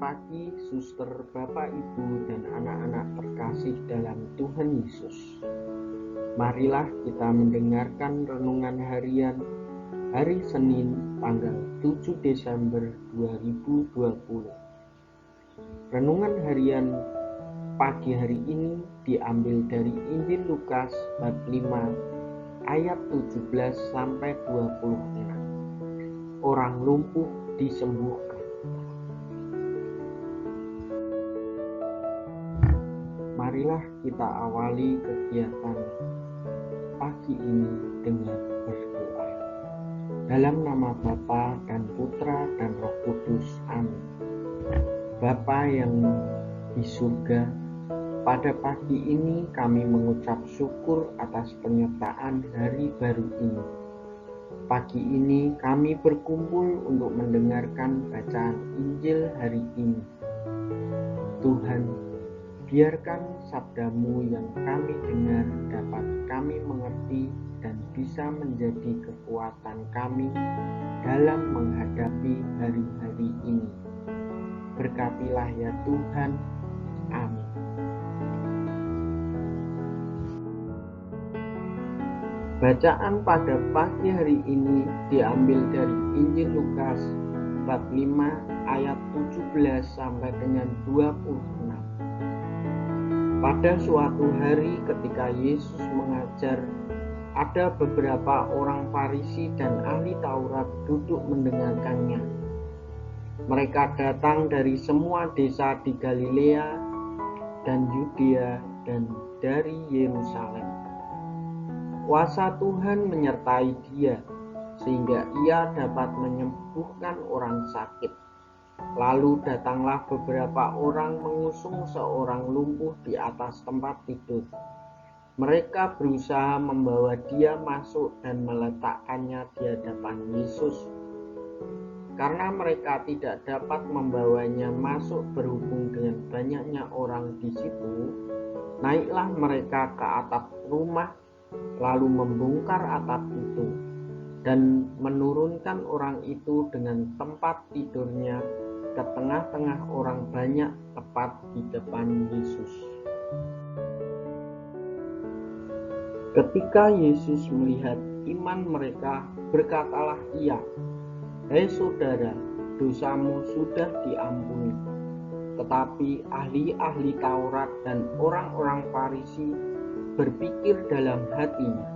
pagi, suster, Bapak, Ibu, dan anak-anak terkasih dalam Tuhan Yesus. Marilah kita mendengarkan renungan harian hari Senin tanggal 7 Desember 2020. Renungan harian pagi hari ini diambil dari Injil Lukas bab 5 ayat 17 sampai 26. Orang lumpuh disembuhkan. Marilah kita awali kegiatan pagi ini dengan berdoa. Dalam nama Bapa dan Putra dan Roh Kudus. Amin. Bapa yang di surga, pada pagi ini kami mengucap syukur atas penyertaan hari baru ini. Pagi ini kami berkumpul untuk mendengarkan bacaan Injil hari ini. Tuhan, biarkan sabda-Mu yang kami dengar dapat kami mengerti dan bisa menjadi kekuatan kami dalam menghadapi hari-hari ini. Berkatilah ya Tuhan. Amin. Bacaan pada pagi hari ini diambil dari Injil Lukas bab 5 ayat 17 sampai dengan 26. Pada suatu hari ketika Yesus mengajar, ada beberapa orang Farisi dan ahli Taurat duduk mendengarkannya. Mereka datang dari semua desa di Galilea dan Yudea dan dari Yerusalem. Kuasa Tuhan menyertai dia, sehingga ia dapat menyembuhkan orang sakit. Lalu datanglah beberapa orang mengusung seorang lumpuh di atas tempat tidur. Mereka berusaha membawa dia masuk dan meletakkannya di hadapan Yesus. Karena mereka tidak dapat membawanya masuk berhubung dengan banyaknya orang di situ, naiklah mereka ke atap rumah, lalu membongkar atap itu dan menurunkan orang itu dengan tempat tidurnya ke tengah-tengah orang banyak tepat di depan Yesus. Ketika Yesus melihat iman mereka, berkatalah ia, "Hai saudara, dosamu sudah diampuni." Tetapi ahli-ahli Taurat dan orang-orang Farisi berpikir dalam hatinya,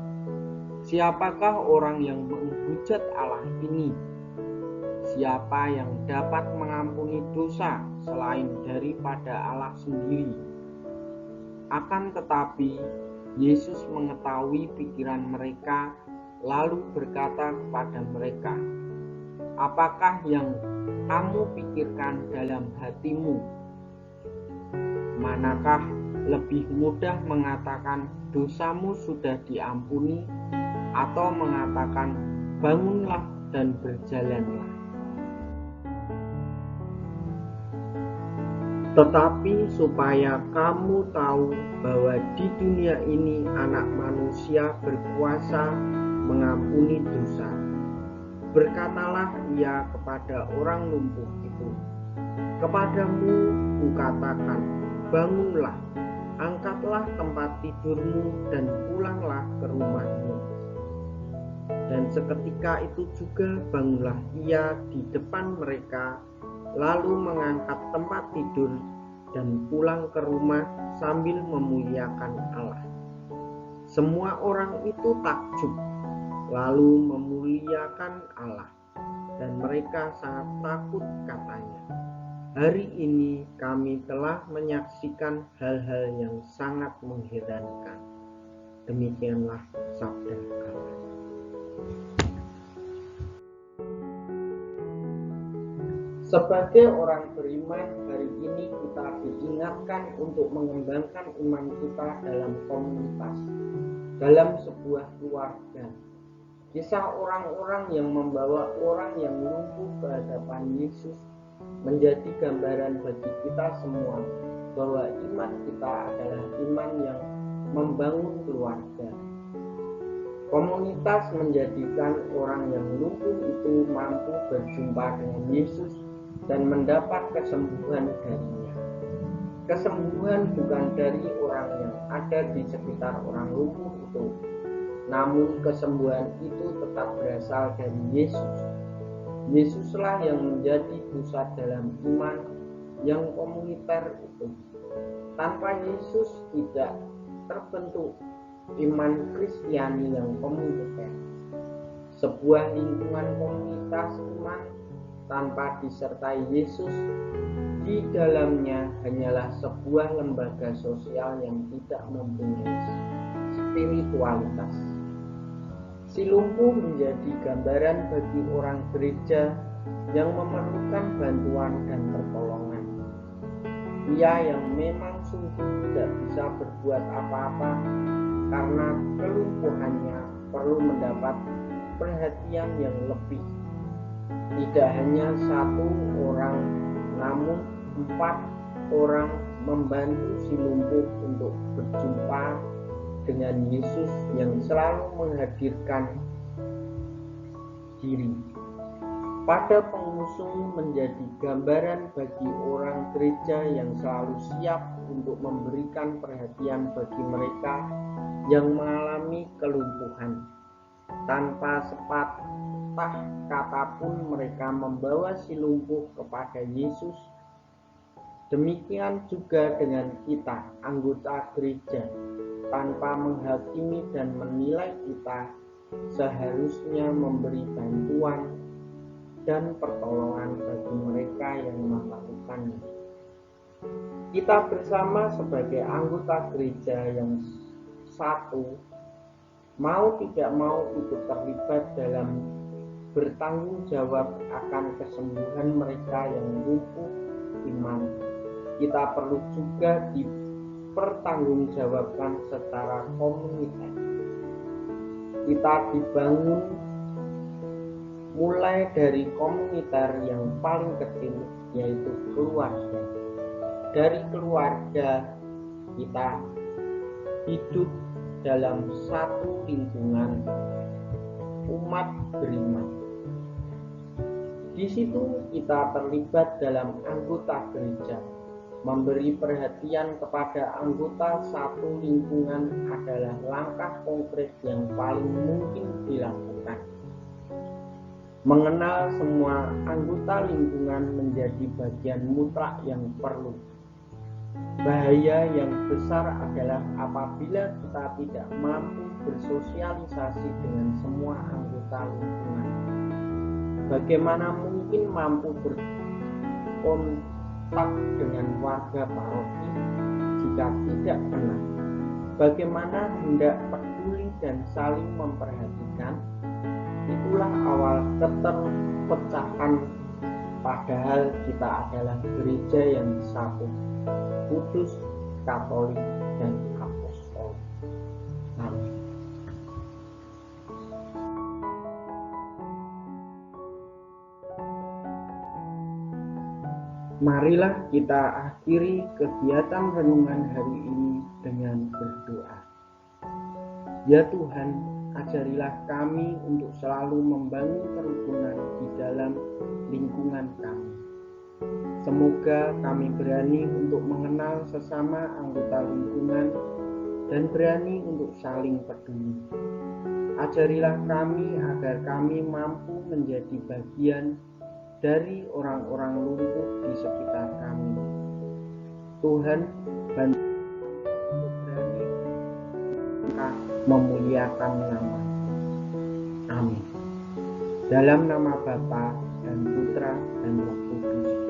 "Siapakah orang yang menghujat Allah ini? Siapa yang dapat mengampuni dosa selain daripada Allah sendiri?" Akan tetapi Yesus mengetahui pikiran mereka, lalu berkata kepada mereka, "Apakah yang kamu pikirkan dalam hatimu? Manakah lebih mudah mengatakan dosamu sudah diampuni, atau mengatakan bangunlah dan berjalanlah? Tetapi supaya kamu tahu bahwa di dunia ini Anak Manusia berkuasa mengampuni dosa." Berkatalah ia kepada orang lumpuh itu, "Kepadamu kukatakan, bangunlah, angkatlah tempat tidurmu dan pulanglah ke rumahmu." Dan seketika itu juga bangunlah ia di depan mereka, lalu mengangkat tempat tidur dan pulang ke rumah sambil memuliakan Allah. Semua orang itu takjub, lalu memuliakan Allah, dan mereka sangat takut katanya, "Hari ini kami telah menyaksikan hal-hal yang sangat mengherankan." Demikianlah sabda Allah. Sebagai orang beriman, hari ini kita diingatkan untuk mengembangkan iman kita dalam komunitas, dalam sebuah keluarga. Kisah orang-orang yang membawa orang yang lumpuh ke hadapan Yesus menjadi gambaran bagi kita semua bahwa iman kita adalah iman yang membangun keluarga. Komunitas menjadikan orang yang lumpuh itu mampu berjumpa dengan Yesus dan mendapat kesembuhan darinya. Kesembuhan bukan dari orang yang ada di sekitar orang lumpuh itu, namun kesembuhan itu tetap berasal dari Yesus. Yesuslah yang menjadi pusat dalam iman yang komuniter itu. Tanpa Yesus tidak terbentuk iman Kristiani yang komuniter. Sebuah lingkungan komunitas iman tanpa disertai Yesus di dalamnya hanyalah sebuah lembaga sosial yang tidak mempunyai spiritualitas. Si lumpuh menjadi gambaran bagi orang gereja yang memerlukan bantuan dan pertolongan. Ia yang memang sungguh tidak bisa berbuat apa-apa karena kelumpuhannya perlu mendapat perhatian yang lebih. Tidak hanya satu orang, namun 4 orang membantu si lumpuh untuk berjumpa dengan Yesus yang selalu menghadirkan diri. Pada pengusung menjadi gambaran bagi orang gereja yang selalu siap untuk memberikan perhatian bagi mereka yang mengalami kelumpuhan. Tanpa sepatah kata pun mereka membawa si lumpuh kepada Yesus. Demikian juga dengan kita, anggota gereja, tanpa menghakimi dan menilai kita, seharusnya memberi bantuan dan pertolongan bagi mereka yang melakukannya. Kita bersama sebagai anggota gereja yang satu, mau tidak mau ikut terlibat dalam bertanggung jawab akan kesembuhan mereka yang lumpuh iman. Kita perlu juga dipertanggungjawabkan secara komunitas. Kita dibangun mulai dari komunitas yang paling kecil, yaitu keluarga. Dari keluarga kita hidup dalam satu lingkungan umat beriman. Di situ kita terlibat dalam anggota gereja. Memberi perhatian kepada anggota satu lingkungan adalah langkah konkret yang paling mungkin dilakukan. Mengenal semua anggota lingkungan menjadi bagian mutlak yang perlu. Bahaya yang besar adalah apabila kita tidak mampu bersosialisasi dengan semua anggota lingkungan. Bagaimana mungkin mampu berkontak dengan warga paroki jika tidak kenal? Bagaimana hendak peduli dan saling memperhatikan? Itulah awal keterpecahan, padahal kita adalah gereja yang satu, kudus, katolik, dan apostolik. Amin. Marilah kita akhiri kegiatan renungan hari ini dengan berdoa. Ya Tuhan, ajarilah kami untuk selalu membangun kerukunan di dalam lingkungan kami. Semoga kami berani untuk mengenal sesama anggota lingkungan dan berani untuk saling peduli. Ajarilah kami agar kami mampu menjadi bagian dari orang-orang lumpuh di sekitar kami. Tuhan, bantu untuk berani memuliakan nama. Amin. Dalam nama Bapa dan Putra dan Roh Kudus.